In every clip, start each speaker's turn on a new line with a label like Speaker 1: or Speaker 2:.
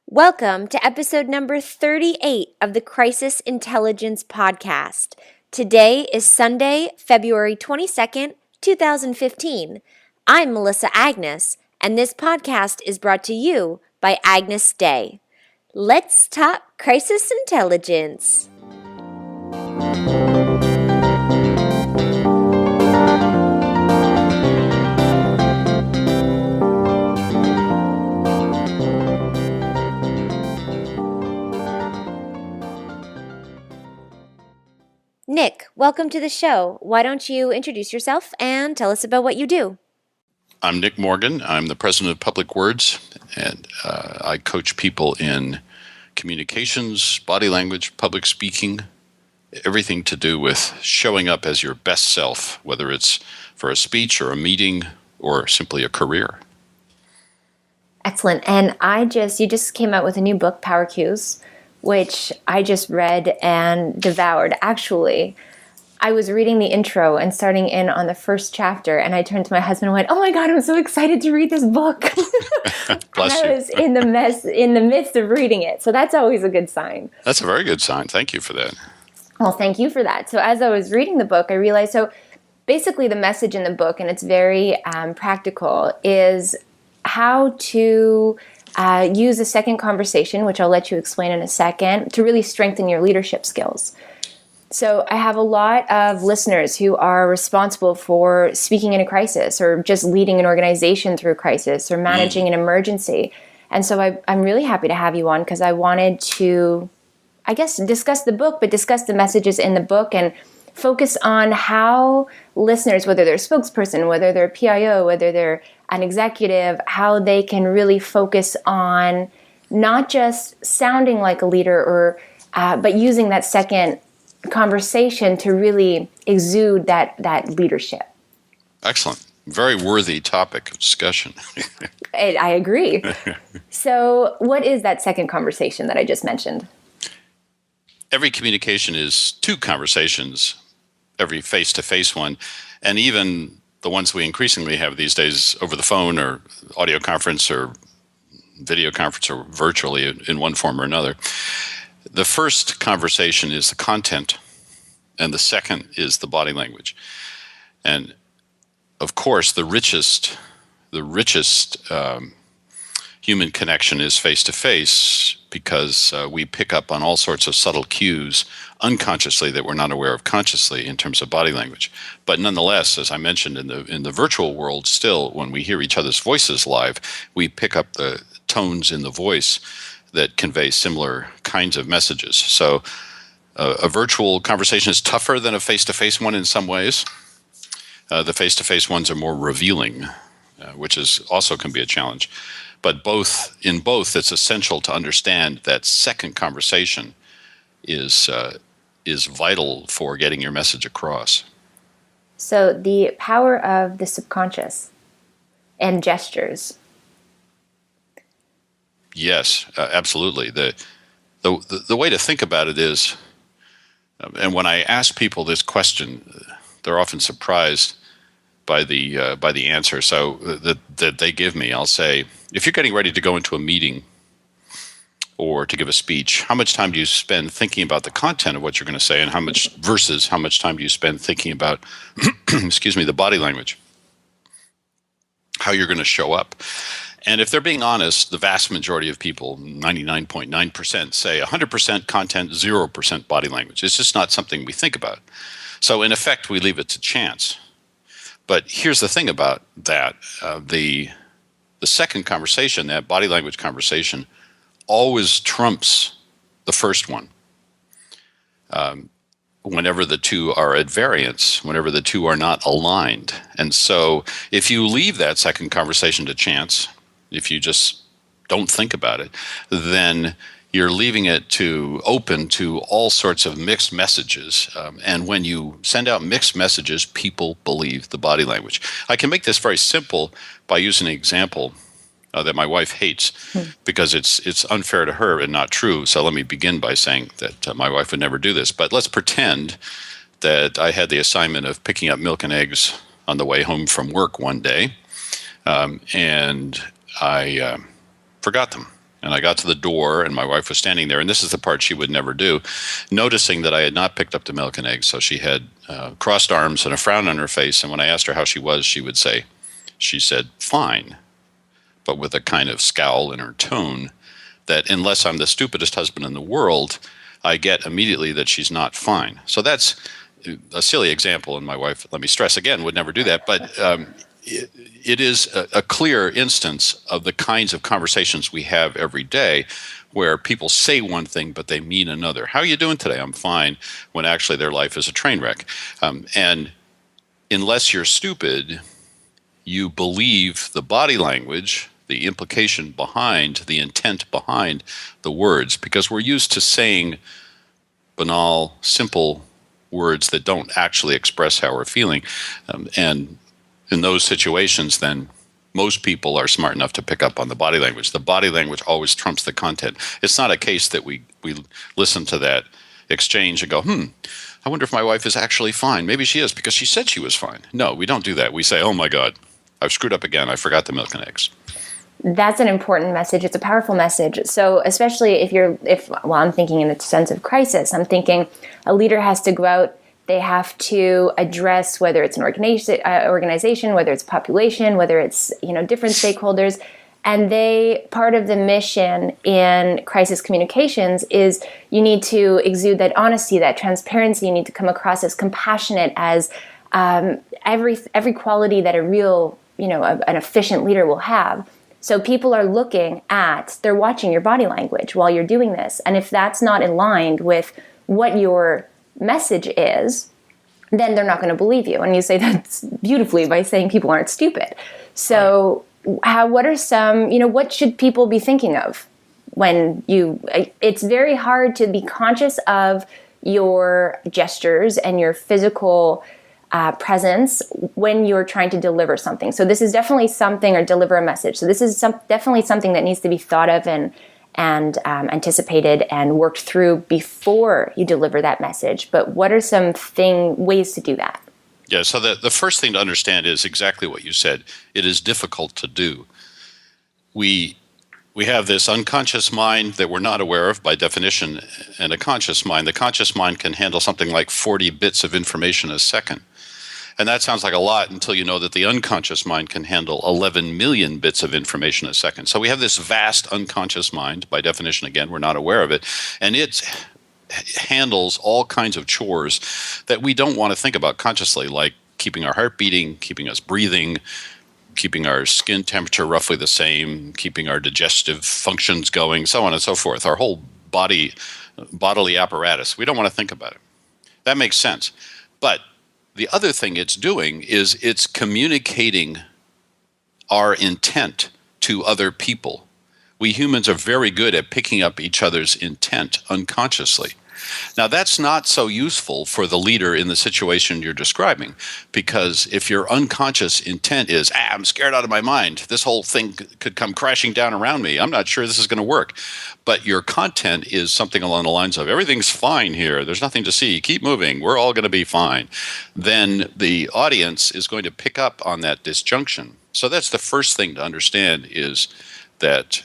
Speaker 1: Welcome to episode number 38 of the Crisis Intelligence Podcast. Today is Sunday, February 22nd, 2015. I'm Melissa Agnes, and this podcast is brought to you by Agnes Day. Let's talk crisis intelligence. Nick, welcome to the show. Why don't you introduce yourself and tell us about what you do?
Speaker 2: I'm Nick Morgan. I'm the president of Public Words, and I coach people in communications, body language, public speaking, everything to do with showing up as your best self, whether it's for a speech or a meeting or simply a career.
Speaker 1: Excellent. And you just came out with a new book, Power Cues, which I just read and devoured. Actually, I was reading the intro and starting in on the first chapter, and I turned to my husband and went, "Oh my God, I'm so excited to read this book."
Speaker 2: Bless
Speaker 1: and I
Speaker 2: you.
Speaker 1: was in the midst of reading it. So that's always a good sign.
Speaker 2: That's a very good sign. Thank you for that.
Speaker 1: Well, thank you for that. So as I was reading the book, I realized, so basically the message in the book, and it's very practical, is how to use a second conversation, which I'll let you explain in a second, to really strengthen your leadership skills. So I have a lot of listeners who are responsible for speaking in a crisis or just leading an organization through a crisis or managing an emergency. And so I'm really happy to have you on because I wanted to, I guess, discuss the book, but discuss the messages in the book and focus on how listeners, whether they're a spokesperson, whether they're a PIO, whether they're an executive, how they can really focus on not just sounding like a leader or but using that second conversation to really exude that leadership.
Speaker 2: Excellent. Very worthy topic of discussion.
Speaker 1: I agree. So what is that second conversation that I just mentioned?
Speaker 2: Every communication is two conversations, every face-to-face one, and even the ones we increasingly have these days over the phone or audio conference or video conference or virtually in one form or another. The first conversation is the content, and the second is the body language. And of course, the richest human connection is face-to-face because we pick up on all sorts of subtle cues unconsciously that we're not aware of consciously in terms of body language. But nonetheless, as I mentioned, in the virtual world still, when we hear each other's voices live, we pick up the tones in the voice that convey similar kinds of messages. So a virtual conversation is tougher than a face-to-face one in some ways. The face-to-face ones are more revealing, which is also can be a challenge. But in both, it's essential to understand that second conversation is vital for getting your message across.
Speaker 1: So the power of the subconscious and gestures.
Speaker 2: Yes, absolutely. The way to think about it is, and when I ask people this question, they're often surprised by the answer. So that they give me, I'll say, if you're getting ready to go into a meeting or to give a speech, how much time do you spend thinking about the content of what you're going to say, and how much time do you spend thinking about, the body language, how you're going to show up? And if they're being honest, the vast majority of people, 99.9%, say 100% content, 0% body language. It's just not something we think about. So in effect, we leave it to chance. But here's the thing about that. The second conversation, that body language conversation, always trumps the first one. Whenever the two are at variance, whenever the two are not aligned. And so if you leave that second conversation to chance, if you just don't think about it, then you're leaving it open to all sorts of mixed messages. And when you send out mixed messages, people believe the body language. I can make this very simple by using an example that my wife hates because it's unfair to her and not true. So let me begin by saying that my wife would never do this. But let's pretend that I had the assignment of picking up milk and eggs on the way home from work one day, and I forgot them. And I got to the door, and my wife was standing there, and this is the part she would never do, noticing that I had not picked up the milk and eggs. So she had crossed arms and a frown on her face, and when I asked her how she was, she said, fine, but with a kind of scowl in her tone that unless I'm the stupidest husband in the world, I get immediately that she's not fine. So that's a silly example, and my wife, let me stress again, would never do that, but it is a clear instance of the kinds of conversations we have every day where people say one thing but they mean another. How are you doing today? I'm fine, when actually their life is a train wreck. And unless you're stupid, you believe the body language, the implication behind, the intent behind the words, because we're used to saying banal, simple words that don't actually express how we're feeling. And in those situations, then most people are smart enough to pick up on the body language. The body language always trumps the content. It's not a case that we listen to that exchange and go, I wonder if my wife is actually fine. Maybe she is because she said she was fine. No, we don't do that. We say, oh my God, I've screwed up again. I forgot the milk and eggs.
Speaker 1: That's an important message. It's a powerful message. So especially if I'm thinking in the sense of crisis, I'm thinking a leader has to go out. They have to address whether it's an organization, whether it's population, whether it's different stakeholders, and part of the mission in crisis communications is you need to exude that honesty, that transparency. You need to come across as compassionate, as every quality that a real an efficient leader will have. So people are they're watching your body language while you're doing this, and if that's not aligned with what your message is, then they're not going to believe you. And you say that beautifully by saying people aren't stupid. So what are some, what should people be thinking of when it's very hard to be conscious of your gestures and your physical presence when you're trying to deliver something. So this is definitely something, or deliver a message. So this is definitely something that needs to be thought of and anticipated and worked through before you deliver that message. But what are some ways to do that?
Speaker 2: Yeah, so the first thing to understand is exactly what you said. It is difficult to do. We have this unconscious mind that we're not aware of by definition, and a conscious mind. The conscious mind can handle something like 40 bits of information a second. And that sounds like a lot until you know that the unconscious mind can handle 11 million bits of information a second. So we have this vast unconscious mind. By definition, again, we're not aware of it. And it handles all kinds of chores that we don't want to think about consciously, like keeping our heart beating, keeping us breathing, keeping our skin temperature roughly the same, keeping our digestive functions going, so on and so forth. Our whole bodily apparatus. We don't want to think about it. That makes sense. But the other thing it's doing is it's communicating our intent to other people. We humans are very good at picking up each other's intent unconsciously. Now, that's not so useful for the leader in the situation you're describing, because if your unconscious intent is, I'm scared out of my mind, this whole thing could come crashing down around me, I'm not sure this is going to work. But your content is something along the lines of, everything's fine here, there's nothing to see, keep moving, we're all going to be fine. Then the audience is going to pick up on that disjunction. So that's the first thing to understand, is that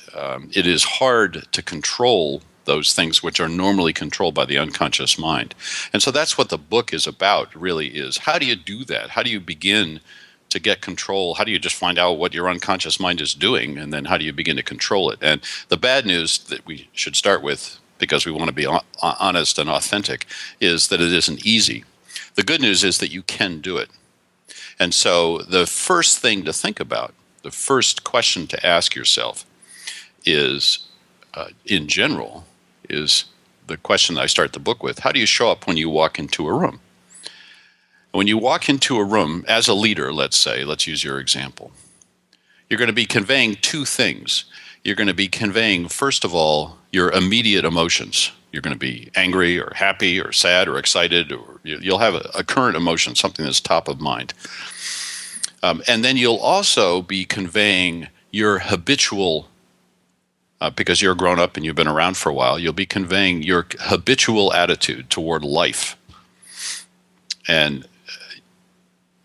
Speaker 2: it is hard to control those things which are normally controlled by the unconscious mind. And so that's what the book is about, really, is how do you do that? How do you begin to get control? How do you just find out what your unconscious mind is doing, and then how do you begin to control it? And the bad news that we should start with, because we want to be honest and authentic, is that it isn't easy. The good news is that you can do it. And so the first thing to think about, the first question to ask yourself is, in general, is the question that I start the book with. How do you show up when you walk into a room? When you walk into a room as a leader, let's use your example, you're going to be conveying two things. You're going to be conveying, first of all, your immediate emotions. You're going to be angry or happy or sad or excited, or you'll have a current emotion, something that's top of mind. And then you'll also be conveying your habitual, because you're grown up and you've been around for a while, you'll be conveying your habitual attitude toward life. And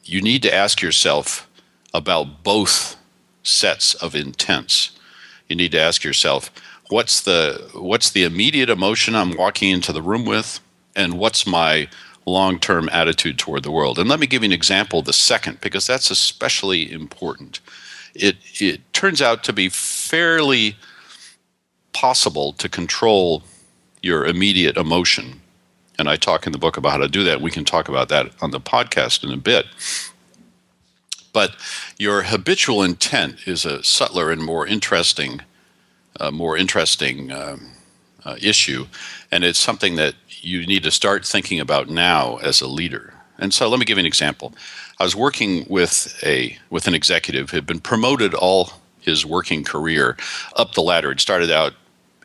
Speaker 2: you need to ask yourself about both sets of intents. You need to ask yourself, what's the immediate emotion I'm walking into the room with, and what's my long-term attitude toward the world. And let me give you an example of the second, because that's especially important. It turns out to be fairly possible to control your immediate emotion. And I talk in the book about how to do that. We can talk about that on the podcast in a bit. But your habitual intent is a subtler and more interesting issue, and it's something that you need to start thinking about now as a leader. And so let me give you an example. I was working with an executive who had been promoted all his working career up the ladder. It started out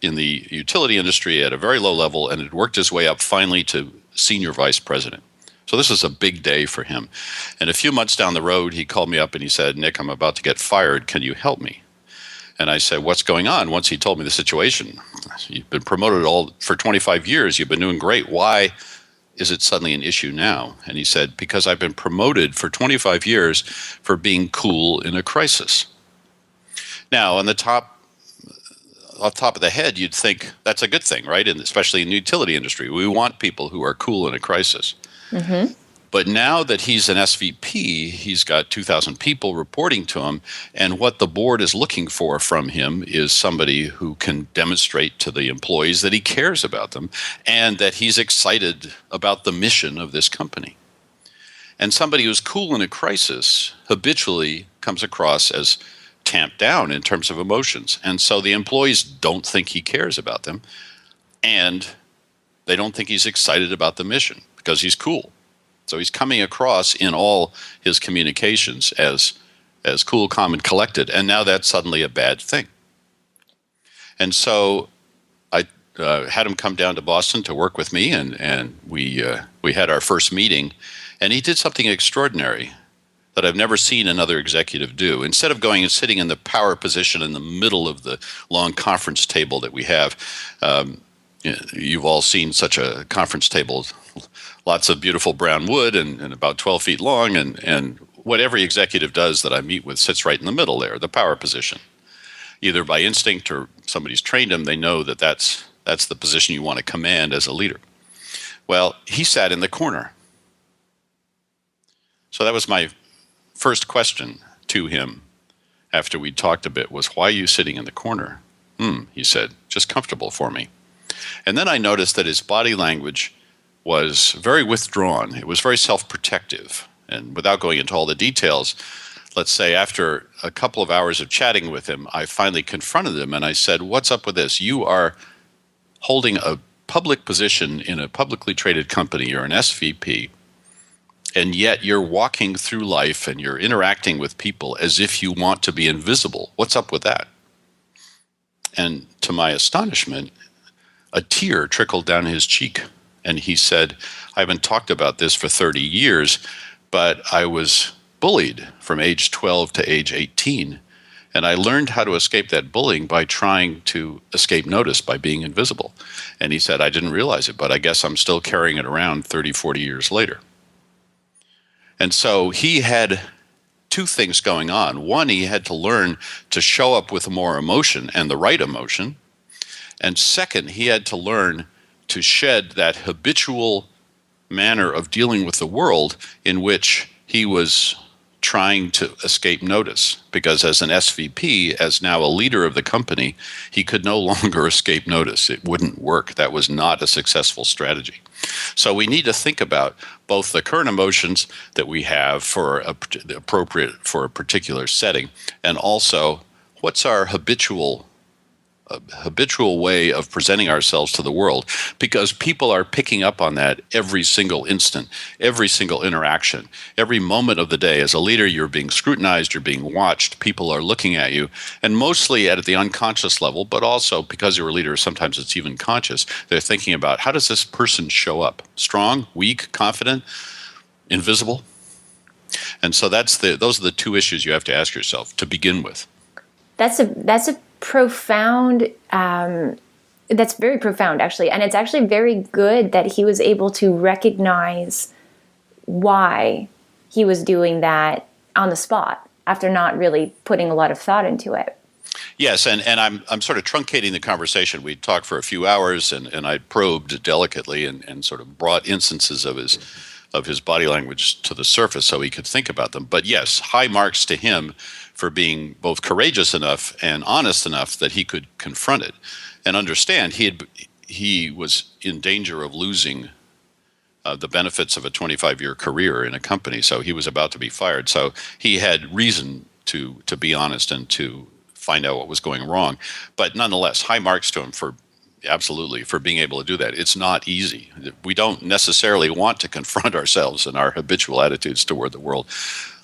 Speaker 2: in the utility industry at a very low level and had worked his way up finally to senior vice president. So this was a big day for him. And a few months down the road, he called me up and he said, "Nick, I'm about to get fired. Can you help me?" And I said, "What's going on?" Once he told me the situation. "You've been promoted all for 25 years. You've been doing great. Why is it suddenly an issue now?" And he said, "Because I've been promoted for 25 years for being cool in a crisis." Now, off the top of the head, you'd think that's a good thing, right? And especially in the utility industry, we want people who are cool in a crisis. Mm-hmm. But now that he's an SVP, he's got 2,000 people reporting to him, and what the board is looking for from him is somebody who can demonstrate to the employees that he cares about them and that he's excited about the mission of this company. And somebody who's cool in a crisis habitually comes across as tamped down in terms of emotions. And so the employees don't think he cares about them, and they don't think he's excited about the mission because he's cool. So he's coming across in all his communications as cool, calm, and collected, and now that's suddenly a bad thing. And so I had him come down to Boston to work with me, and we had our first meeting, and he did something extraordinary that I've never seen another executive do. Instead of going and sitting in the power position in the middle of the long conference table that we have, you've all seen such a conference table, lots of beautiful brown wood and about 12 feet long, and what every executive does that I meet with sits right in the middle there, the power position. Either by instinct or somebody's trained them, they know that that's the position you want to command as a leader. Well, he sat in the corner. So that was my first question to him after we'd talked a bit was, "Why are you sitting in the corner?" He said, "Just comfortable for me." And then I noticed that his body language was very withdrawn. It was very self-protective. And without going into all the details, let's say after a couple of hours of chatting with him, I finally confronted him and I said, "What's up with this? You are holding a public position in a publicly traded company. You're an SVP. And yet you're walking through life and you're interacting with people as if you want to be invisible. What's up with that?" And to my astonishment, a tear trickled down his cheek. And he said, "I haven't talked about this for 30 years, but I was bullied from age 12 to age 18. And I learned how to escape that bullying by trying to escape notice by being invisible." And he said, "I didn't realize it, but I guess I'm still carrying it around 30, 40 years later." And so he had two things going on. One, he had to learn to show up with more emotion and the right emotion. And second, he had to learn to shed that habitual manner of dealing with the world in which he was trying to escape notice. Because as an SVP, as now a leader of the company, he could no longer escape notice. It wouldn't work. That was not a successful strategy. So we need to think about both the current emotions that we have appropriate for a particular setting, and also what's our habitual way of presenting ourselves to the world, because people are picking up on that every single instant, every single interaction, every moment of the day. As a leader, you're being scrutinized, you're being watched, people are looking at you, and mostly at the unconscious level, but also because you're a leader, sometimes it's even conscious. They're thinking about, how does this person show up? Strong, weak, confident, invisible? And so those are the two issues you have to ask yourself to begin with.
Speaker 1: That's a profound, that's very profound actually. And it's actually very good that he was able to recognize why he was doing that on the spot after not really putting a lot of thought into it.
Speaker 2: Yes, and I'm sort of truncating the conversation. We talked for a few hours, and I probed delicately and sort of brought instances of his body language to the surface so he could think about them. But yes, high marks to him for being both courageous enough and honest enough that he could confront it and understand he was in danger of losing the benefits of a 25-year career in a company. So he was about to be fired. So he had reason to be honest and to find out what was going wrong. But nonetheless, high marks to him for absolutely for being able to do that. It's not easy. We don't necessarily want to confront ourselves and our habitual attitudes toward the world.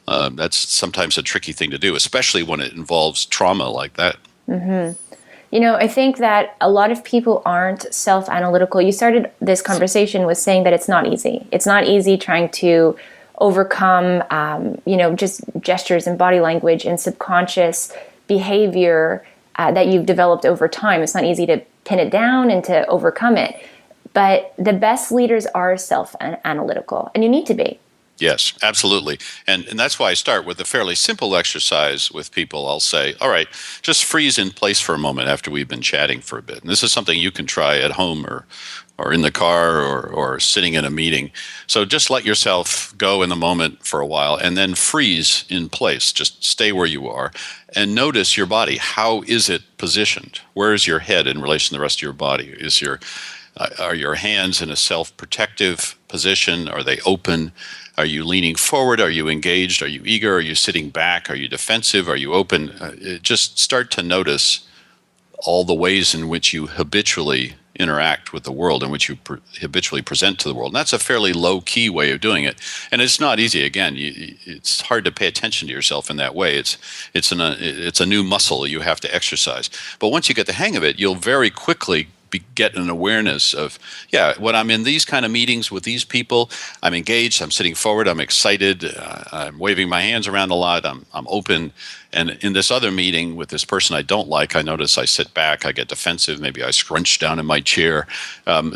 Speaker 2: That's sometimes a tricky thing to do, especially when it involves trauma like that.
Speaker 1: Mm-hmm. You know, I think that a lot of people aren't self-analytical. You started this conversation with saying that it's not easy. It's not easy trying to overcome, just gestures and body language and subconscious behavior that you've developed over time. It's not easy to pin it down and to overcome it. But the best leaders are self-analytical, and you need to be.
Speaker 2: Yes, absolutely. And that's why I start with a fairly simple exercise with people. I'll say, all right, just freeze in place for a moment after we've been chatting for a bit. And this is something you can try at home or in the car or sitting in a meeting. So just let yourself go in the moment for a while and then freeze in place. Just stay where you are and notice your body. How is it positioned? Where is your head in relation to the rest of your body? Are your hands in a self-protective position? Are they open? Are you leaning forward? Are you engaged? Are you eager? Are you sitting back? Are you defensive? Are you open? Just start to notice all the ways in which you habitually interact with the world, in which you habitually present to the world. And that's a fairly low-key way of doing it. And it's not easy. Again, it's hard to pay attention to yourself in that way. It's a new muscle you have to exercise. But once you get the hang of it, you'll very quickly get an awareness of, when I'm in these kind of meetings with these people, I'm engaged, I'm sitting forward, I'm excited, I'm waving my hands around a lot, I'm open. And in this other meeting with this person I don't like, I notice I sit back, I get defensive, maybe I scrunch down in my chair.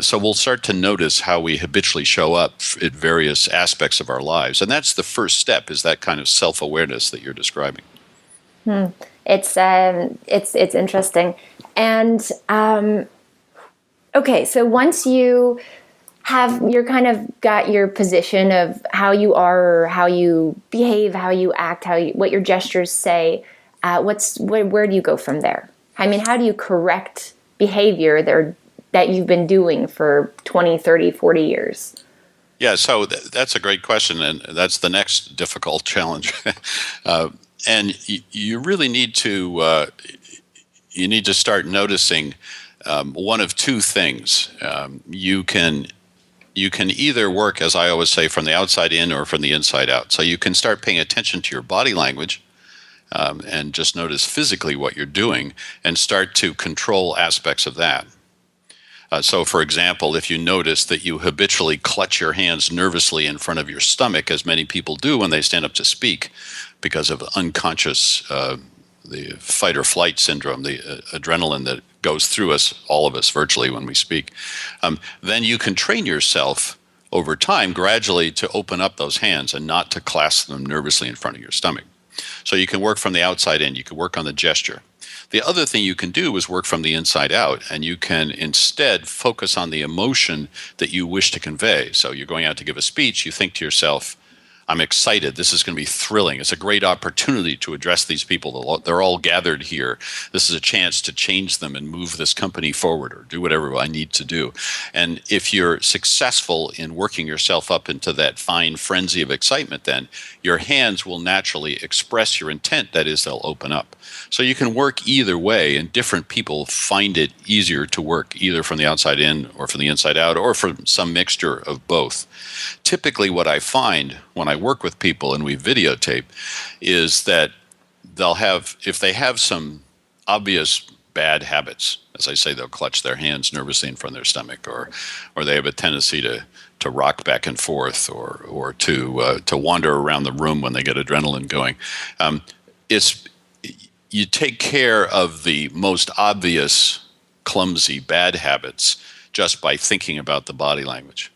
Speaker 2: So we'll start to notice how we habitually show up at various aspects of our lives. And that's the first step, is that kind of self-awareness that you're describing.
Speaker 1: It's interesting. And okay, so once you're kind of got your position of how you are, or how you behave, how you act, what your gestures say, where do you go from there? I mean, how do you correct behavior that you've been doing for 20, 30, 40 years?
Speaker 2: Yeah, so that's a great question, and that's the next difficult challenge. And you really need to start noticing one of two things. You can either work, as I always say, from the outside in or from the inside out. So you can start paying attention to your body language and just notice physically what you're doing and start to control aspects of that. So, for example, if you notice that you habitually clutch your hands nervously in front of your stomach, as many people do when they stand up to speak because of unconscious the fight or flight syndrome, the adrenaline that goes through us, all of us virtually when we speak, then you can train yourself over time gradually to open up those hands and not to clasp them nervously in front of your stomach. So you can work from the outside in. You can work on the gesture. The other thing you can do is work from the inside out, and you can instead focus on the emotion that you wish to convey. So you're going out to give a speech, you think to yourself, I'm excited. This is going to be thrilling. It's a great opportunity to address these people. They're all gathered here. This is a chance to change them and move this company forward or do whatever I need to do. And if you're successful in working yourself up into that fine frenzy of excitement, then your hands will naturally express your intent. That is, they'll open up. So you can work either way, and different people find it easier to work either from the outside in or from the inside out or from some mixture of both. Typically what I find when I work with people and we videotape is that they'll have, if they have some obvious bad habits, as I say, they'll clutch their hands nervously in front of their stomach, or they have a tendency to rock back and forth, or to wander around the room when they get adrenaline going. You take care of the most obvious, clumsy, bad habits just by thinking about the body language.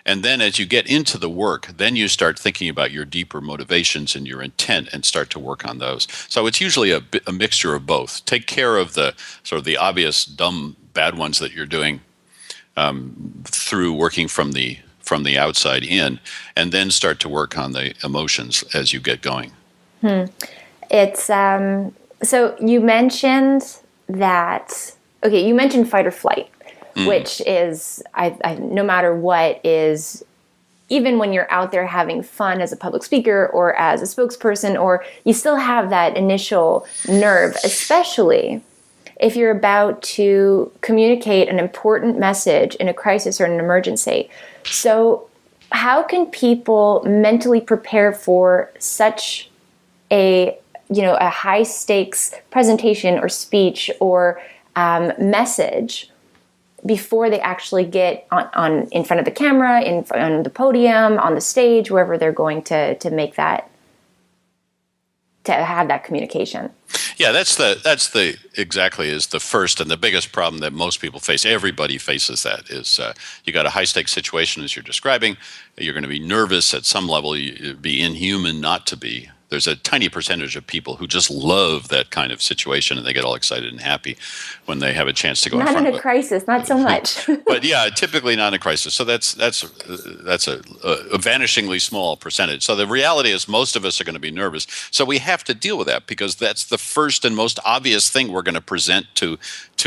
Speaker 2: And then as you get into the work, then you start thinking about your deeper motivations and your intent and start to work on those. So it's usually a mixture of both. Take care of the sort of the obvious, dumb, bad ones that you're doing through working from the outside in, and then start to work on the emotions as you get going.
Speaker 1: It's so you mentioned that. Okay, you mentioned fight or flight, which is I no matter what is. Even when you're out there having fun as a public speaker or as a spokesperson, or you still have that initial nerve, especially if you're about to communicate an important message in a crisis or an emergency. So how can people mentally prepare for such a high stakes presentation or speech or message before they actually get on in front of the camera, on the podium, on the stage, wherever they're going to make that, to have that communication?
Speaker 2: Yeah, that's the exactly is the first and the biggest problem that most people face. Everybody faces that. Is you got a high stakes situation as you're describing. You're going to be nervous at some level. It'd be inhuman not to be. There's a tiny percentage of people who just love that kind of situation, and they get all excited and happy when they have a chance to go.
Speaker 1: Not in a crisis, not so much.
Speaker 2: But yeah, typically not in a crisis. So that's a vanishingly small percentage. So the reality is most of us are going to be nervous. So we have to deal with that because that's the first and most obvious thing we're going to present to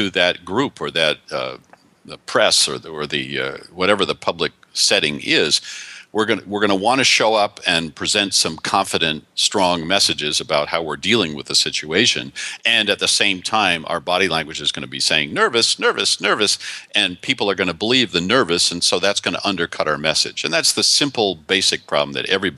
Speaker 2: that group or that the press or the whatever the public setting is. We're going to want to show up and present some confident, strong messages about how we're dealing with the situation. And at the same time, our body language is going to be saying nervous, nervous, nervous. And people are going to believe the nervous. And so that's going to undercut our message. And that's the simple, basic problem that every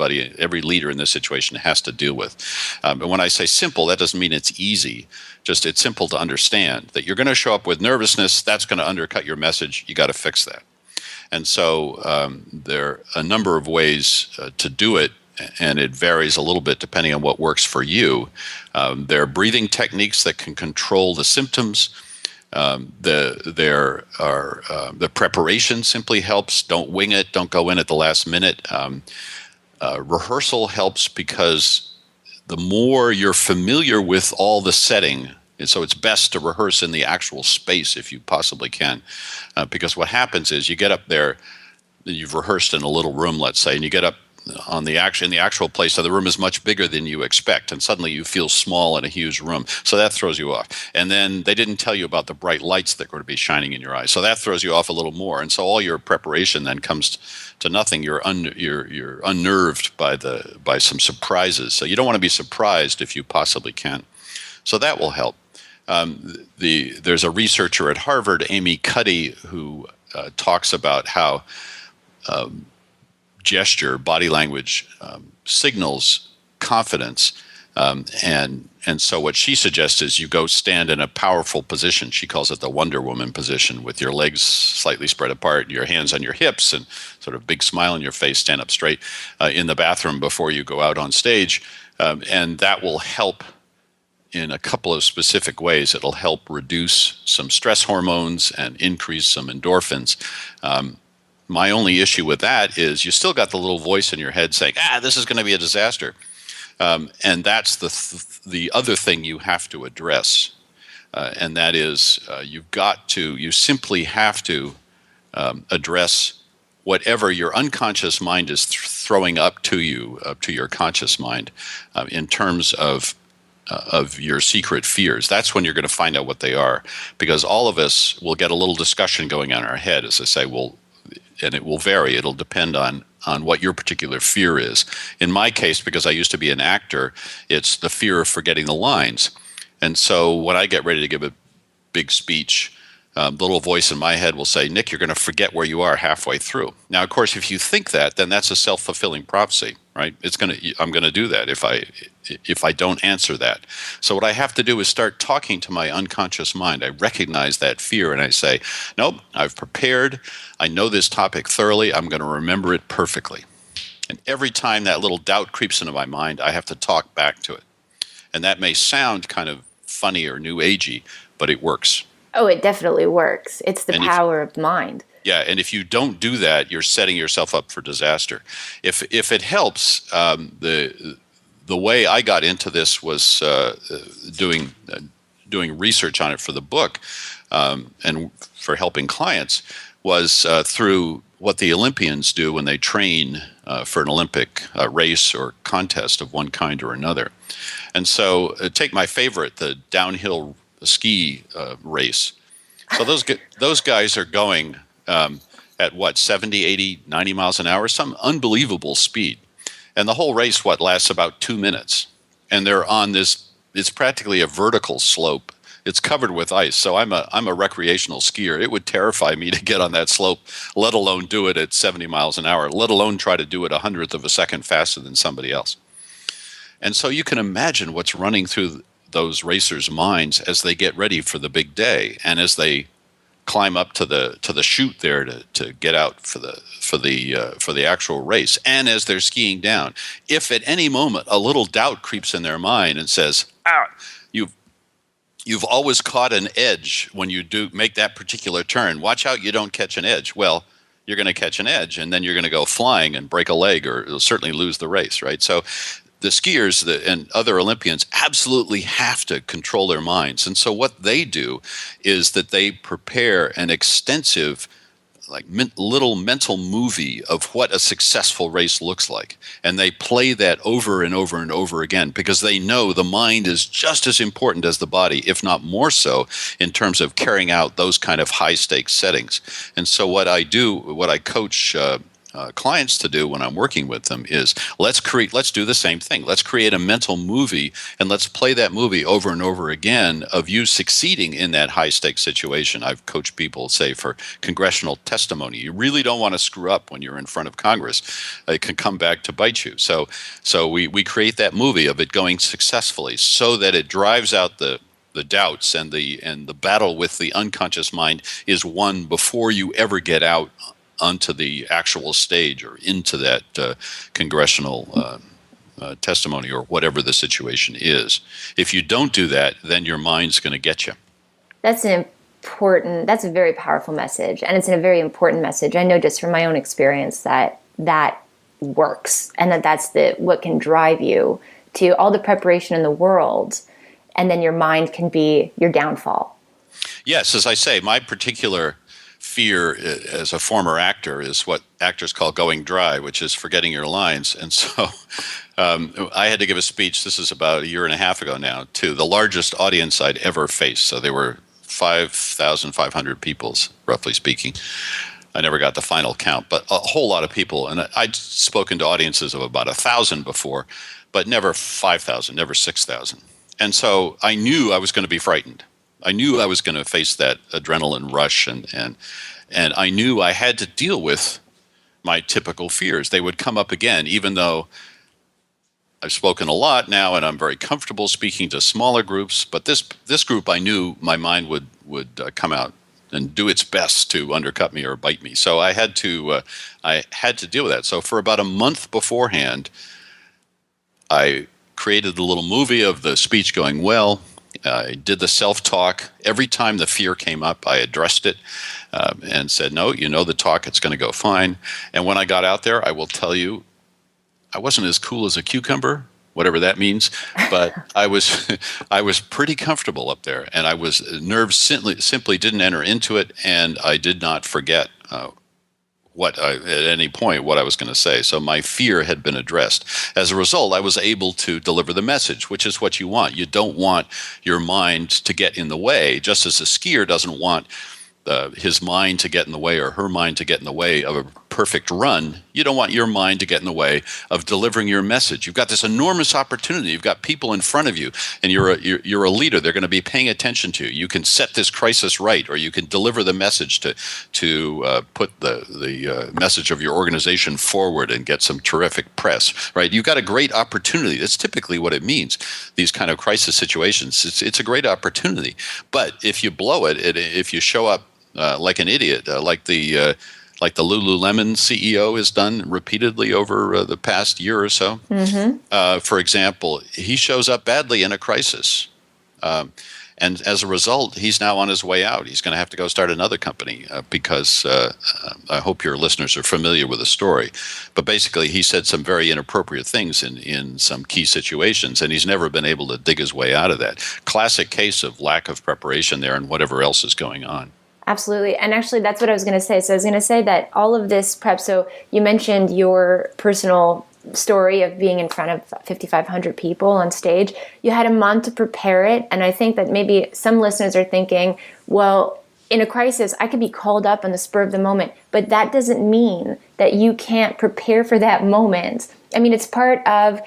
Speaker 2: leader in this situation has to deal with. And when I say simple, that doesn't mean it's easy. Just it's simple to understand that you're going to show up with nervousness. That's going to undercut your message. You got to fix that. And so there are a number of ways to do it, and it varies a little bit depending on what works for you. There are breathing techniques that can control the symptoms. The preparation simply helps. Don't wing it. Don't go in at the last minute. Rehearsal helps because the more you're familiar with all the setting, and so it's best to rehearse in the actual space if you possibly can, because what happens is you get up there, you've rehearsed in a little room, let's say, and you get up in the actual place, so the room is much bigger than you expect, and suddenly you feel small in a huge room, so that throws you off. And then they didn't tell you about the bright lights that are going to be shining in your eyes, so that throws you off a little more. And so all your preparation then comes to nothing. You're unnerved by some surprises, so you don't want to be surprised if you possibly can. So that will help. There's a researcher at Harvard, Amy Cuddy, who talks about how gesture, body language, signals confidence, and so what she suggests is you go stand in a powerful position. She calls it the Wonder Woman position, with your legs slightly spread apart, your hands on your hips, and sort of big smile on your face. Stand up straight in the bathroom before you go out on stage, and that will help. In a couple of specific ways, it'll help reduce some stress hormones and increase some endorphins. My only issue with that is you still got the little voice in your head saying, this is going to be a disaster. And that's the other thing you have to address. And that is you simply have to address whatever your unconscious mind is throwing up to you, up to your conscious mind, in terms of your secret fears. That's when you're going to find out what they are, because all of us will get a little discussion going on in our head, as I say, and it will vary. It'll depend on what your particular fear is. In my case, because I used to be an actor, it's the fear of forgetting the lines. And so when I get ready to give a big speech, the little voice in my head will say, Nick, you're going to forget where you are halfway through. Now, of course, if you think that, then that's a self-fulfilling prophecy, right? I'm going to do that if I don't answer that. So what I have to do is start talking to my unconscious mind. I recognize that fear and I say, nope, I've prepared. I know this topic thoroughly. I'm going to remember it perfectly. And every time that little doubt creeps into my mind, I have to talk back to it. And that may sound kind of funny or new agey, but it works.
Speaker 1: Oh, it definitely works. It's the
Speaker 2: And
Speaker 1: power of mind.
Speaker 2: yeah, and if you don't do that, you're setting yourself up for disaster. If it helps, the way I got into this was doing research on it for the book, and for helping clients, was through what the Olympians do when they train for an Olympic race or contest of one kind or another. And so, take my favorite, the downhill ski race. So those guys are going at what, 70, 80, 90 miles an hour, some unbelievable speed. And the whole race, lasts about 2 minutes. And they're on this, it's practically a vertical slope. It's covered with ice. So I'm a recreational skier. It would terrify me to get on that slope, let alone do it at 70 miles an hour, let alone try to do it a hundredth of a second faster than somebody else. And so you can imagine what's running through those racers' minds as they get ready for the big day, and as they climb up to the chute there to get out for the actual race, and as they're skiing down. If at any moment a little doubt creeps in their mind and says, you've always caught an edge when you do make that particular turn. Watch out you don't catch an edge. Well, you're going to catch an edge, and then you're going to go flying and break a leg, or you'll certainly lose the race, right? So the skiers and other Olympians absolutely have to control their minds. And so what they do is that they prepare an extensive, little mental movie of what a successful race looks like. And they play that over and over and over again, because they know the mind is just as important as the body, if not more so, in terms of carrying out those kind of high stakes settings. And so what I coach clients to do when I'm working with them is, let's do the same thing. Let's create a mental movie, and let's play that movie over and over again of you succeeding in that high stakes situation. I've coached people, say, for congressional testimony. You really don't want to screw up when you're in front of Congress. It can come back to bite you. So we create that movie of it going successfully, so that it drives out the doubts, and the battle with the unconscious mind is won before you ever get out onto the actual stage or into that congressional testimony, or whatever the situation is. If you don't do that, then your mind's going to get you. That's
Speaker 1: a very powerful message, and it's a very important message. I know just from my own experience that works, and that's what can drive you to all the preparation in the world, and then your mind can be your downfall.
Speaker 2: Yes, as I say, my particular fear as a former actor is what actors call going dry, which is forgetting your lines. And so I had to give a speech, this is about a year and a half ago now, to the largest audience I'd ever faced. So they were 5,500 people, roughly speaking. I never got the final count, but a whole lot of people. And I'd spoken to audiences of about 1,000 before, but never 5,000, never 6,000. And so I knew I was going to be frightened. I knew I was going to face that adrenaline rush, and I knew I had to deal with my typical fears. They would come up again, even though I've spoken a lot now and I'm very comfortable speaking to smaller groups. But this group, I knew my mind would come out and do its best to undercut me or bite me. So I had to deal with that. So for about a month beforehand, I created the little movie of the speech going well. I did the self-talk. Every time the fear came up, I addressed it and said, no, the talk, it's going to go fine. And when I got out there, I will tell you, I wasn't as cool as a cucumber, whatever that means, but I was pretty comfortable up there, and I was nerves simply didn't enter into it, and I did not forget at any point what I was going to say. So my fear had been addressed. As a result, I was able to deliver the message, which is what you want. You don't want your mind to get in the way, just as a skier doesn't want his mind to get in the way, or her mind to get in the way of a perfect run. You don't want your mind to get in the way of delivering your message. You've got this enormous opportunity. You've got people in front of you, and you're a leader. They're going to be paying attention to you. You can set this crisis right, or you can deliver the message to put the message of your organization forward and get some terrific press. Right? You've got a great opportunity. That's typically what it means. These kind of crisis situations. It's a great opportunity. But if you blow it, if you show up like an idiot, like the Lululemon CEO has done repeatedly over the past year or so. Mm-hmm. For example, he shows up badly in a crisis. And as a result, he's now on his way out. He's going to have to go start another company because I hope your listeners are familiar with the story. But basically, he said some very inappropriate things in some key situations, and he's never been able to dig his way out of that. Classic case of lack of preparation there and whatever else is going on.
Speaker 1: Absolutely. And actually, that's what I was going to say. So I was going to say that all of this prep, so you mentioned your personal story of being in front of 5,500 people on stage. You had a month to prepare it. And I think that maybe some listeners are thinking, well, in a crisis, I could be called up on the spur of the moment, but that doesn't mean that you can't prepare for that moment. I mean, it's part of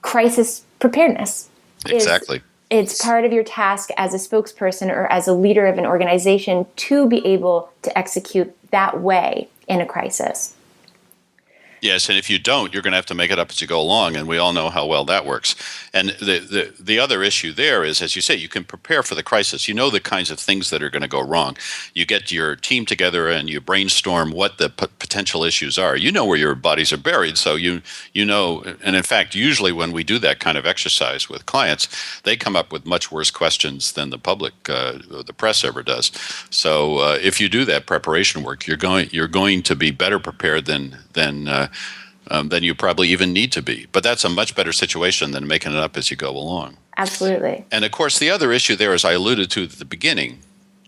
Speaker 1: crisis preparedness.
Speaker 2: Exactly.
Speaker 1: It's part of your task as a spokesperson or as a leader of an organization to be able to execute that way in a crisis.
Speaker 2: Yes, and if you don't, you're going to have to make it up as you go along, and we all know how well that works. And the other issue there is, as you say, you can prepare for the crisis. You know the kinds of things that are going to go wrong. You get your team together and you brainstorm what the potential issues are. You know where your bodies are buried, so you know. And in fact, usually when we do that kind of exercise with clients, they come up with much worse questions than the public, or the press ever does. So if you do that preparation work, you're going to be better prepared than you probably even need to be. But that's a much better situation than making it up as you go along.
Speaker 1: Absolutely.
Speaker 2: And of course, the other issue there, as I alluded to at the beginning,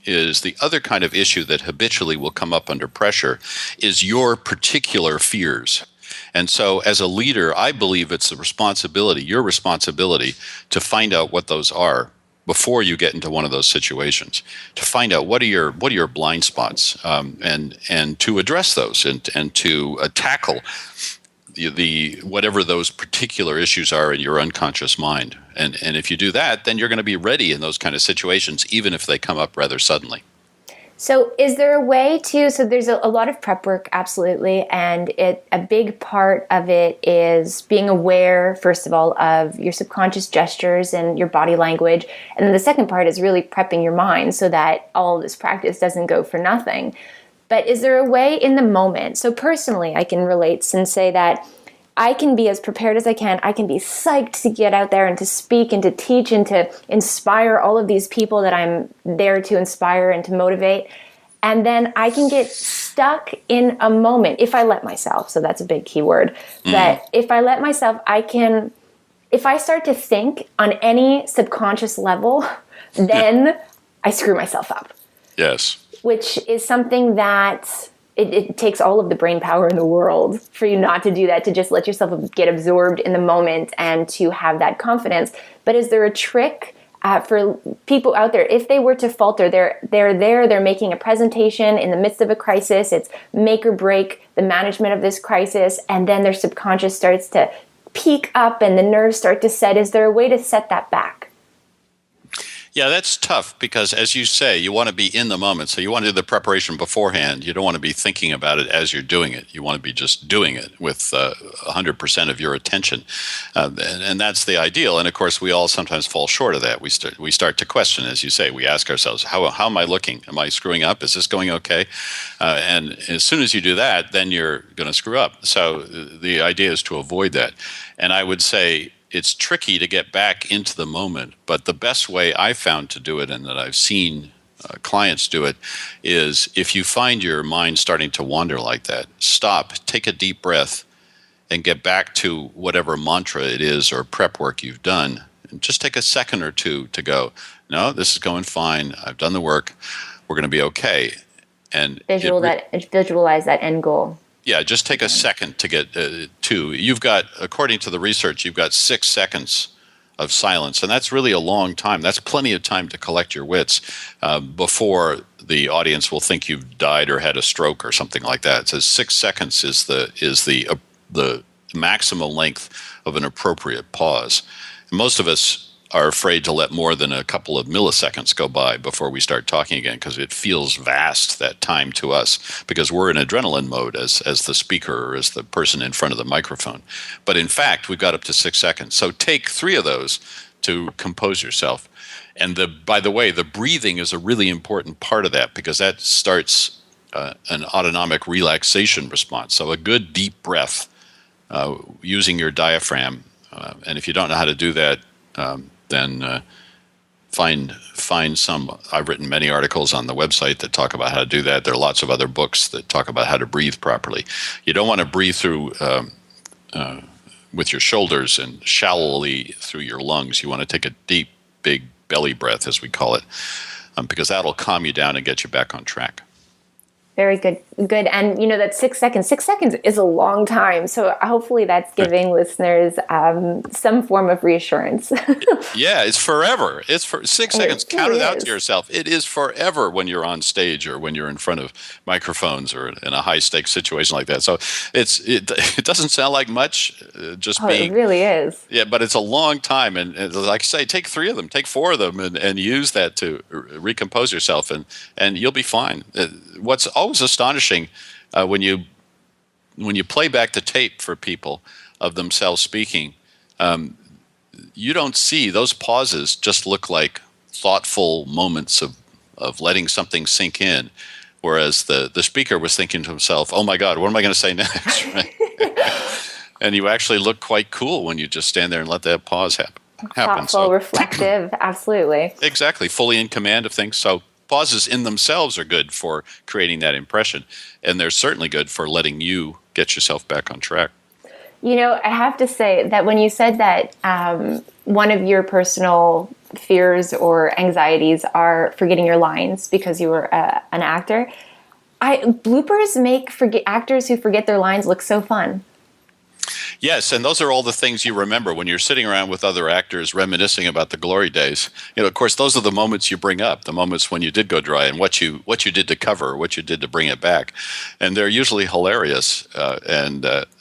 Speaker 2: is the other kind of issue that habitually will come up under pressure is your particular fears. And so as a leader, I believe it's your responsibility to find out what those are before you get into one of those situations, to find out what are your blind spots, and to address those and to tackle the whatever those particular issues are in your unconscious mind. And if you do that, then you're going to be ready in those kind of situations, even if they come up rather suddenly.
Speaker 1: So is there a way so there's a lot of prep work, absolutely, and a big part of it is being aware, first of all, of your subconscious gestures and your body language, and then the second part is really prepping your mind so that all of this practice doesn't go for nothing. But is there a way in the moment? So personally, I can relate and say that I can be as prepared as I can. I can be psyched to get out there and to speak and to teach and to inspire all of these people that I'm there to inspire and to motivate. And then I can get stuck in a moment if I let myself. So that's a big key word. That if I let myself, if I start to think on any subconscious level, then I screw myself up.
Speaker 2: Yes.
Speaker 1: Which is something that it takes all of the brain power in the world for you not to do that, to just let yourself get absorbed in the moment and to have that confidence. But is there a trick for people out there, if they were to falter, they're making a presentation in the midst of a crisis, it's make or break the management of this crisis, and then their subconscious starts to peak up and the nerves start to set. Is there a way to set that back?
Speaker 2: Yeah, that's tough because, as you say, you want to be in the moment. So you want to do the preparation beforehand. You don't want to be thinking about it as you're doing it. You want to be just doing it with 100% of your attention. And that's the ideal. And, of course, we all sometimes fall short of that. We start to question, as you say. We ask ourselves, how am I looking? Am I screwing up? Is this going okay? And as soon as you do that, then you're going to screw up. So the idea is to avoid that. And I would say, it's tricky to get back into the moment, but the best way I found to do it, and that I've seen clients do it, is if you find your mind starting to wander like that, stop, take a deep breath, and get back to whatever mantra it is or prep work you've done. And just take a second or two to go, no, this is going fine. I've done the work. We're going to be okay. And
Speaker 1: visualize that end goal.
Speaker 2: Yeah, just take a second to get to. You've got, according to the research, you've got 6 seconds of silence, and that's really a long time. That's plenty of time to collect your wits before the audience will think you've died or had a stroke or something like that. So 6 seconds is the maximum length of an appropriate pause. Most of us are afraid to let more than a couple of milliseconds go by before we start talking again, because it feels vast, that time to us, because we're in adrenaline mode as the speaker or as the person in front of the microphone. But in fact, we've got up to 6 seconds. So take 3 of those to compose yourself. And by the way, the breathing is a really important part of that, because that starts an autonomic relaxation response. So a good deep breath using your diaphragm. And if you don't know how to do that, then find some. I've written many articles on the website that talk about how to do that. There are lots of other books that talk about how to breathe properly. You don't want to breathe through with your shoulders and shallowly through your lungs. You want to take a deep, big belly breath, as we call it, because that'll calm you down and get you back on track.
Speaker 1: Very good. Good. And, that 6 seconds. 6 seconds is a long time. So hopefully that's giving listeners some form of reassurance.
Speaker 2: Yeah, it's forever. It's for 6 seconds. Count it out to yourself. It is forever when you're on stage or when you're in front of microphones or in a high-stakes situation like that. So it doesn't sound like much,
Speaker 1: it really is.
Speaker 2: Yeah, but it's a long time. And like I say, take 3 of them, take 4 of them, and use that to recompose yourself, and you'll be fine. What's always astonishing when you play back the tape for people of themselves speaking, you don't see those pauses just look like thoughtful moments of letting something sink in, whereas the speaker was thinking to himself, oh my God, what am I going to say next? Right? And you actually look quite cool when you just stand there and let that pause happen.
Speaker 1: Thoughtful, reflective, absolutely.
Speaker 2: Exactly, fully in command of things. So pauses in themselves are good for creating that impression, and they're certainly good for letting you get yourself back on track.
Speaker 1: I have to say that when you said that one of your personal fears or anxieties are forgetting your lines because you were an actor, bloopers make actors who forget their lines look so fun.
Speaker 2: Yes, and those are all the things you remember when you're sitting around with other actors reminiscing about the glory days. Of course, those are the moments you bring up, the moments when you did go dry and what you did to cover, what you did to bring it back. And they're usually hilarious.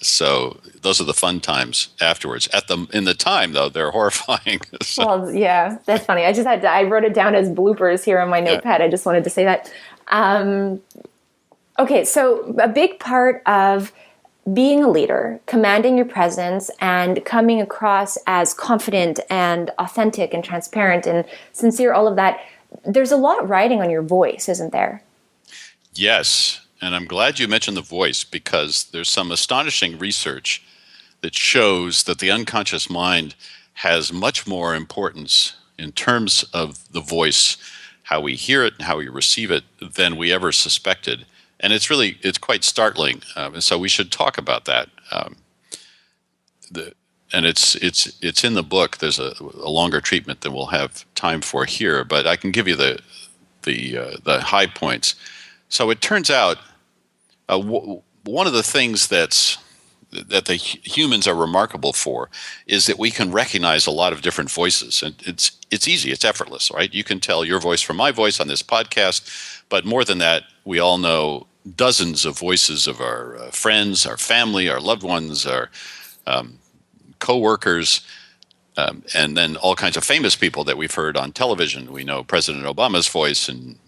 Speaker 2: So those are the fun times afterwards. In the time, though, they're horrifying. So.
Speaker 1: Well, yeah, that's funny. I wrote it down as bloopers here on my notepad. Yeah. I just wanted to say that. Okay, so a big part of being a leader, commanding your presence, and coming across as confident and authentic and transparent and sincere, all of that, there's a lot riding on your voice, isn't there?
Speaker 2: Yes, and I'm glad you mentioned the voice, because there's some astonishing research that shows that the unconscious mind has much more importance in terms of the voice, how we hear it and how we receive it, than we ever suspected. And it's quite startling, and so we should talk about that. And it's in the book. There's a longer treatment than we'll have time for here, but I can give you the high points. So it turns out one of the things that the humans are remarkable for is that we can recognize a lot of different voices, and it's easy, it's effortless, right? You can tell your voice from my voice on this podcast, but more than that, we all know dozens of voices of our friends, our family, our loved ones, our co-workers, and then all kinds of famous people that we've heard on television. We know President Obama's voice and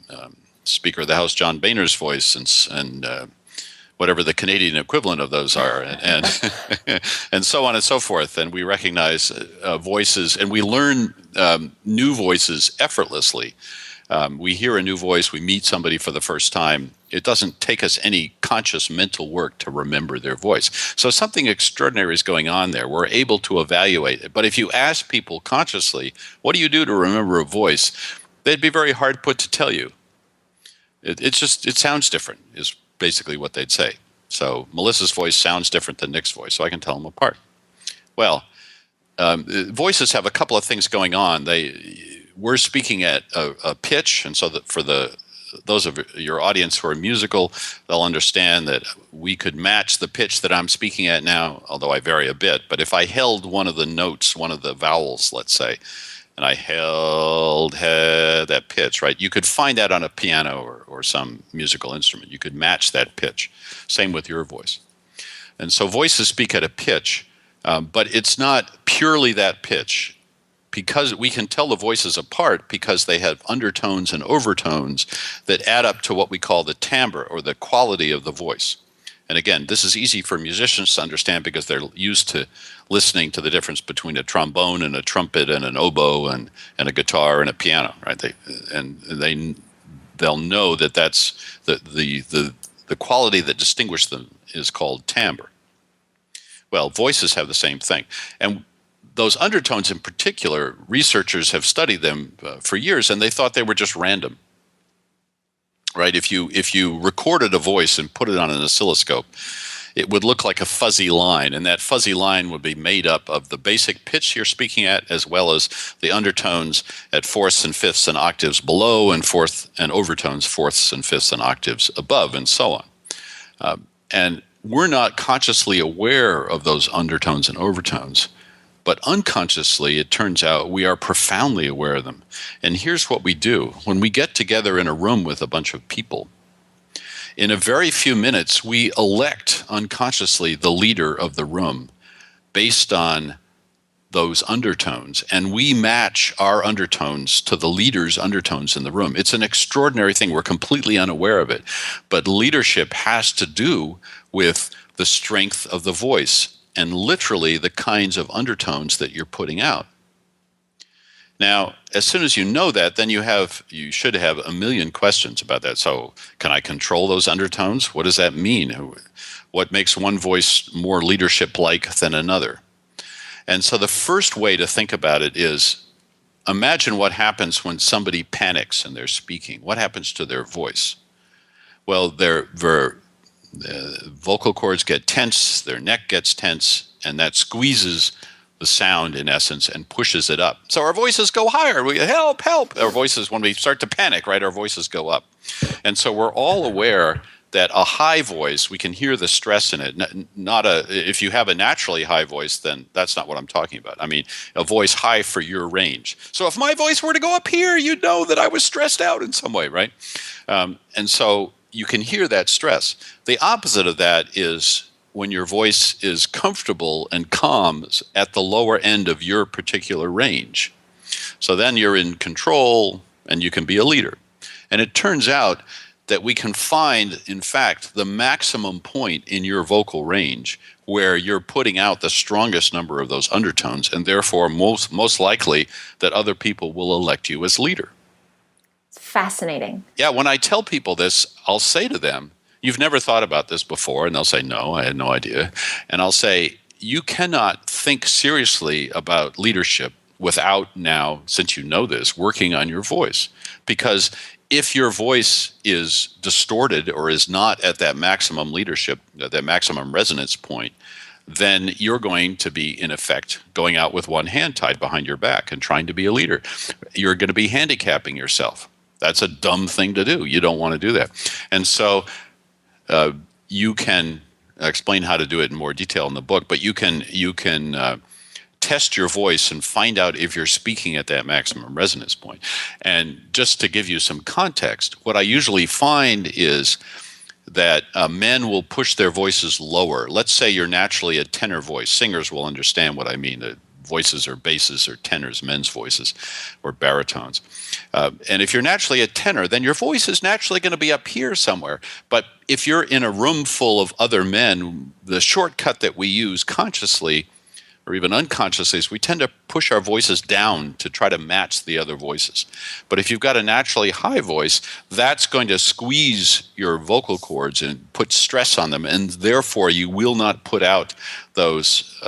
Speaker 2: Speaker of the House John Boehner's voice and whatever the Canadian equivalent of those are, and and so on and so forth. And we recognize voices, and we learn new voices effortlessly. We hear a new voice, we meet somebody for the first time. It doesn't take us any conscious mental work to remember their voice. So something extraordinary is going on there. We're able to evaluate it. But if you ask people consciously, what do you do to remember a voice? They'd be very hard put to tell you. It sounds different, is basically what they'd say. So Melissa's voice sounds different than Nick's voice, so I can tell them apart. Well, voices have a couple of things going on. We're speaking at a pitch, and so that for those of your audience who are musical, they'll understand that we could match the pitch that I'm speaking at now, although I vary a bit. But if I held one of the notes, one of the vowels, let's say, and I held that pitch, right? You could find that on a piano or some musical instrument. You could match that pitch. Same with your voice. And so voices speak at a pitch, but it's not purely that pitch, because we can tell the voices apart because they have undertones and overtones that add up to what we call the timbre, or the quality of the voice. And again, this is easy for musicians to understand because they're used to listening to the difference between a trombone and a trumpet and an oboe and a guitar and a piano, right? They'll know that that's the quality that distinguishes them is called timbre. Well, voices have the same thing. And those undertones in particular, researchers have studied them for years, and they thought they were just random. Right? If you recorded a voice and put it on an oscilloscope, it would look like a fuzzy line, and that fuzzy line would be made up of the basic pitch you're speaking at, as well as the undertones at fourths and fifths and octaves below, and overtones fourths and fifths and octaves above, and so on. And we're not consciously aware of those undertones and overtones, but unconsciously, it turns out, we are profoundly aware of them. And here's what we do. When we get together in a room with a bunch of people, in a very few minutes, we elect unconsciously the leader of the room based on those undertones, and we match our undertones to the leader's undertones in the room. It's an extraordinary thing. We're completely unaware of it. But leadership has to do with the strength of the voice and literally the kinds of undertones that you're putting out. Now, as soon as you know that, then you should have a million questions about that. So, can I control those undertones? What does that mean? What makes one voice more leadership-like than another? And so the first way to think about it is, imagine what happens when somebody panics and they're speaking. What happens to their voice? Well, their vocal cords get tense, their neck gets tense, and that squeezes the sound, in essence, and pushes it up. So our voices go higher. We help, help. Our voices, when we start to panic, right, our voices go up. And so we're all aware that a high voice, we can hear the stress in it. If you have a naturally high voice, then that's not what I'm talking about. I mean, a voice high for your range. So if my voice were to go up here, you'd know that I was stressed out in some way, right? And so you can hear that stress. The opposite of that is when your voice is comfortable and calm at the lower end of your particular range. So then you're in control and you can be a leader. And it turns out that we can find, in fact, the maximum point in your vocal range where you're putting out the strongest number of those undertones, and therefore most likely that other people will elect you as leader.
Speaker 1: It's fascinating.
Speaker 2: Yeah, when I tell people this, I'll say to them, "You've never thought about this before?" And they'll say, "No, I had no idea." And I'll say, "You cannot think seriously about leadership without now, since you know this, working on your voice. Because if your voice is distorted or is not at that maximum leadership, that maximum resonance point, then you're going to be, in effect, going out with one hand tied behind your back and trying to be a leader. You're going to be handicapping yourself. That's a dumb thing to do. You don't want to do that." And so you can explain how to do it in more detail in the book, but you can test your voice and find out if you're speaking at that maximum resonance point. And just to give you some context, what I usually find is that men will push their voices lower. Let's say you're naturally a tenor voice. Singers will understand what I mean. Voices or basses or tenors, men's voices, or baritones. And if you're naturally a tenor, then your voice is naturally going to be up here somewhere. But if you're in a room full of other men, the shortcut that we use consciously or even unconsciously is we tend to push our voices down to try to match the other voices. But if you've got a naturally high voice, that's going to squeeze your vocal cords and put stress on them, and therefore you will not put out those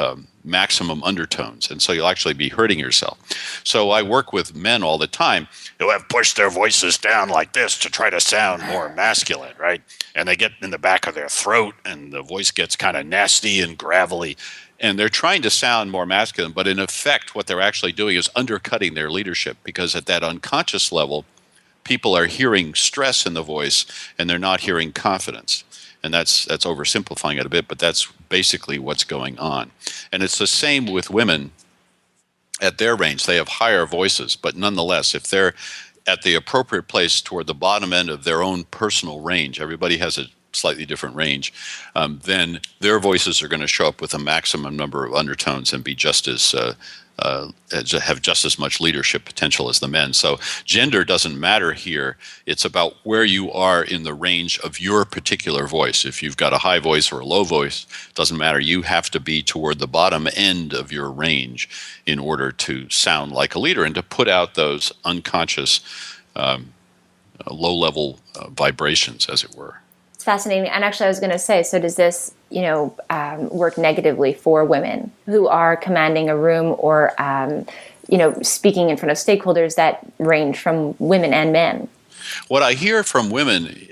Speaker 2: maximum undertones, and so you'll actually be hurting yourself. So I work with men all the time who have pushed their voices down like this to try to sound more masculine, right? And they get in the back of their throat and the voice gets kind of nasty and gravelly, and they're trying to sound more masculine, but in effect what they're actually doing is undercutting their leadership, because at that unconscious level people are hearing stress in the voice and they're not hearing confidence. And that's oversimplifying it a bit, but that's basically what's going on. And it's the same with women at their range. They have higher voices, but nonetheless, if they're at the appropriate place toward the bottom end of their own personal range, everybody has a slightly different range, then their voices are going to show up with a maximum number of undertones and be just as have just as much leadership potential as the men. So gender doesn't matter here. It's about where you are in the range of your particular voice. If you've got a high voice or a low voice, it doesn't matter. You have to be toward the bottom end of your range in order to sound like a leader and to put out those unconscious low-level vibrations, as it were.
Speaker 1: It's fascinating. And actually, I was going to say, so does this, work negatively for women who are commanding a room or, speaking in front of stakeholders that range from women and men?
Speaker 2: What I hear from women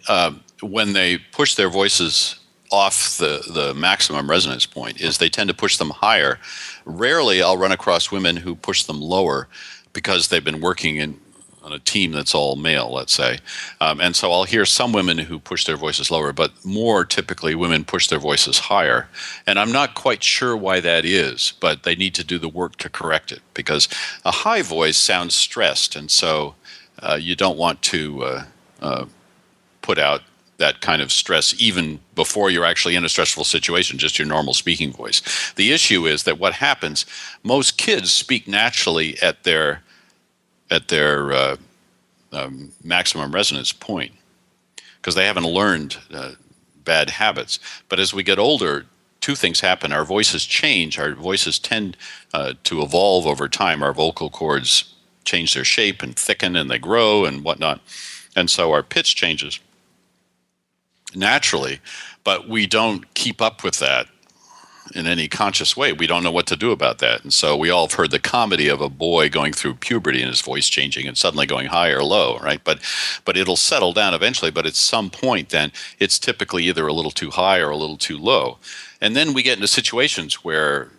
Speaker 2: when they push their voices off the maximum resonance point is they tend to push them higher. Rarely I'll run across women who push them lower because they've been working on a team that's all male, let's say. And so I'll hear some women who push their voices lower, but more typically women push their voices higher. And I'm not quite sure why that is, but they need to do the work to correct it, because a high voice sounds stressed, and so you don't want to put out that kind of stress even before you're actually in a stressful situation, just your normal speaking voice. The issue is that what happens, most kids speak naturally at their maximum resonance point because they haven't learned bad habits. But as we get older, two things happen. Our voices change. Our voices tend to evolve over time. Our vocal cords change their shape and thicken, and they grow and whatnot. And so our pitch changes naturally, but we don't keep up with that in any conscious way. We don't know what to do about that. And so we all have heard the comedy of a boy going through puberty and his voice changing and suddenly going high or low, right? But it'll settle down eventually. But at some point then, it's typically either a little too high or a little too low. And then we get into situations where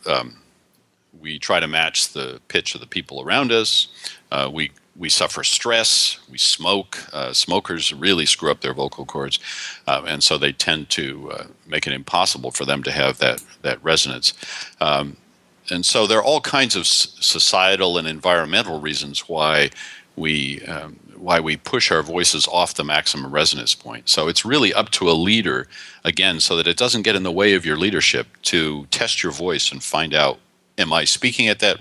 Speaker 2: we try to match the pitch of the people around us. We suffer stress. We smoke. Smokers really screw up their vocal cords, and so they tend to make it impossible for them to have that resonance. And so there are all kinds of societal and environmental reasons why we push our voices off the maximum resonance point. So it's really up to a leader, again, so that it doesn't get in the way of your leadership, to test your voice and find out, am I speaking at that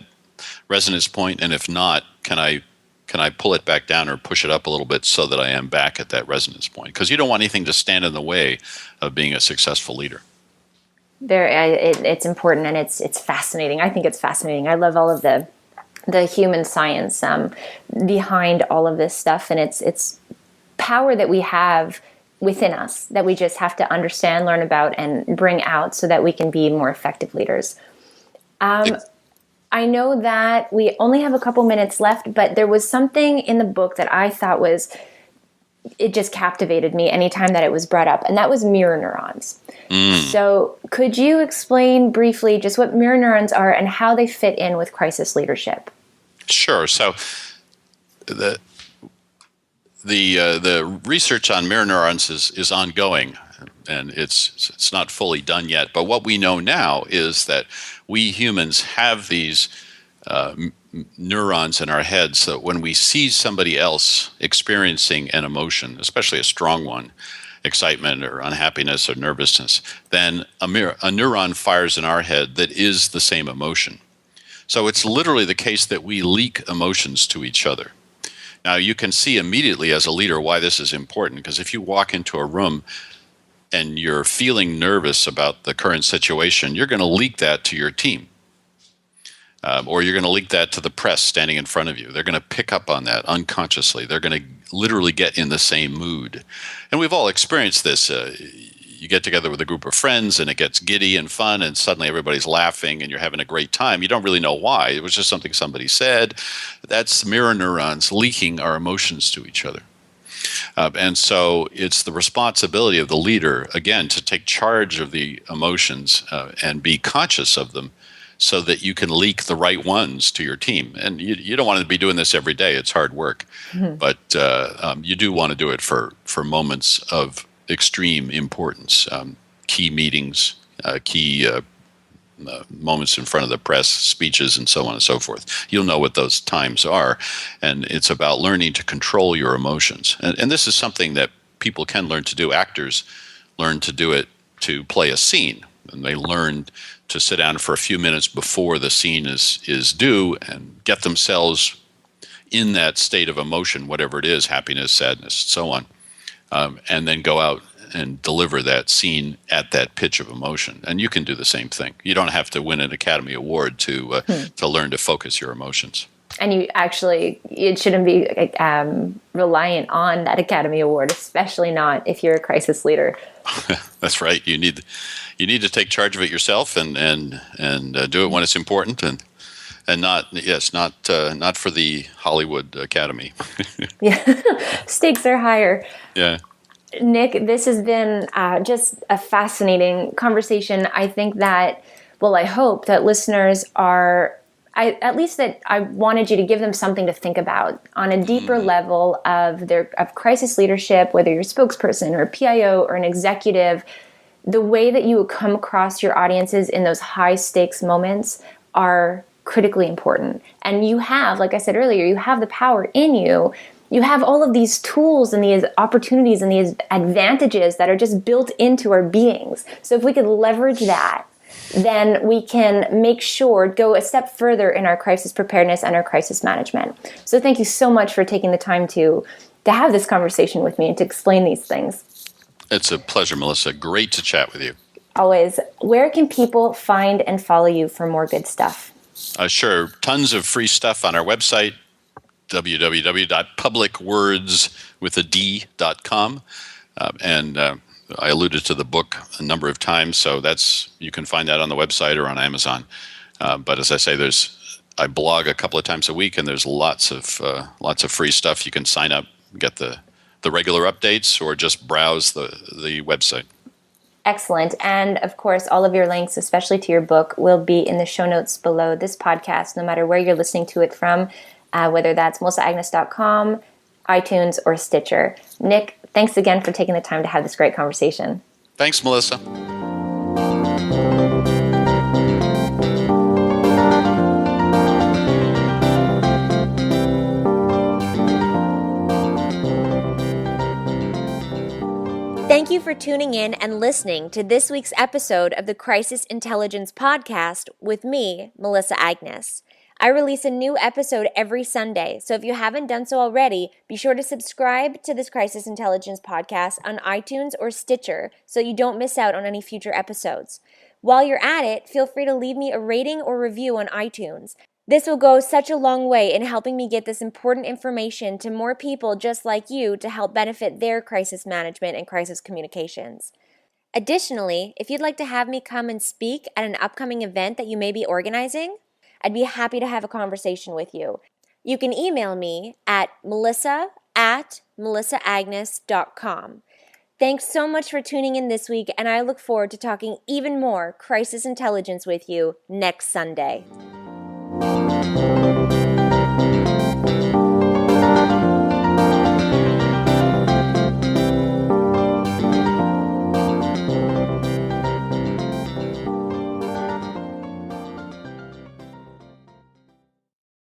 Speaker 2: resonance point? And if not, can I pull it back down or push it up a little bit so that I am back at that resonance point? Because you don't want anything to stand in the way of being a successful leader.
Speaker 1: It's important, and it's fascinating. I think it's fascinating. I love all of the human science behind all of this stuff, and it's power that we have within us that we just have to understand, learn about, and bring out so that we can be more effective leaders. I know that we only have a couple minutes left, but there was something in the book that I thought it just captivated me anytime that it was brought up, and that was mirror neurons. So could you explain briefly just what mirror neurons are and how they fit in with crisis leadership?
Speaker 2: Sure. So the research on mirror neurons is ongoing, and it's not fully done yet. But what we know now is that we humans have these neurons in our heads, so when we see somebody else experiencing an emotion, especially a strong one, excitement or unhappiness or nervousness, then a neuron fires in our head that is the same emotion. So it's literally the case that we leak emotions to each other. Now, you can see immediately as a leader why this is important, because if you walk into a room and you're feeling nervous about the current situation, you're going to leak that to your team. Or you're going to leak that to the press standing in front of you. They're going to pick up on that unconsciously. They're going to literally get in the same mood. And we've all experienced this. You get together with a group of friends and it gets giddy and fun, and suddenly everybody's laughing and you're having a great time. You don't really know why. It was just something somebody said. That's mirror neurons leaking our emotions to each other. And so it's the responsibility of the leader, again, to take charge of the emotions and be conscious of them so that you can leak the right ones to your team. And you don't want to be doing this every day. It's hard work. But you do want to do it for moments of extreme importance, key meetings, key moments in front of the press, speeches, and so on and so forth. You'll know what those times are. And it's about learning to control your emotions. And this is something that people can learn to do. Actors learn to do it to play a scene. And they learn to sit down for a few minutes before the scene is due and get themselves in that state of emotion, whatever it is, happiness, sadness, so on, and then go out and deliver that scene at that pitch of emotion. And you can do the same thing. You don't have to win an Academy Award to learn to focus your emotions.
Speaker 1: And it shouldn't be reliant on that Academy Award, especially not if you're a crisis leader.
Speaker 2: That's right. You need to take charge of it yourself and do it when it's important and not for the Hollywood Academy.
Speaker 1: Yeah, stakes are higher.
Speaker 2: Yeah.
Speaker 1: Nick, this has been just a fascinating conversation. I think that, I hope that listeners I wanted you to give them something to think about on a deeper level of crisis leadership, whether you're a spokesperson or a PIO or an executive. The way that you come across your audiences in those high stakes moments are critically important. And you have, like I said earlier, you have the power in you. You have all of these tools and these opportunities and these advantages that are just built into our beings. So if we could leverage that, then we can go a step further in our crisis preparedness and our crisis management. So thank you so much for taking the time to have this conversation with me and to explain these things.
Speaker 2: It's a pleasure, Melissa. Great to chat with you.
Speaker 1: Always. Where can people find and follow you for more good stuff?
Speaker 2: Sure. Tons of free stuff on our website, www.publicwordswithad.com. And I alluded to the book a number of times, so you can find that on the website or on Amazon. But as I say, I blog a couple of times a week, and there's lots of free stuff. You can sign up, get the regular updates, or just browse the website.
Speaker 1: Excellent. And of course, all of your links, especially to your book, will be in the show notes below this podcast, no matter where you're listening to it from, whether that's melissaagnes.com, iTunes, or Stitcher. Nick, thanks again for taking the time to have this great conversation.
Speaker 2: Thanks, Melissa.
Speaker 1: Thank you for tuning in and listening to this week's episode of the Crisis Intelligence Podcast with me, Melissa Agnes. I release a new episode every Sunday, so if you haven't done so already, be sure to subscribe to this Crisis Intelligence Podcast on iTunes or Stitcher so you don't miss out on any future episodes. While you're at it, feel free to leave me a rating or review on iTunes. This will go such a long way in helping me get this important information to more people just like you to help benefit their crisis management and crisis communications. Additionally, if you'd like to have me come and speak at an upcoming event that you may be organizing, I'd be happy to have a conversation with you. You can email me at melissa@melissaagnes.com. Thanks so much for tuning in this week, and I look forward to talking even more crisis intelligence with you next Sunday.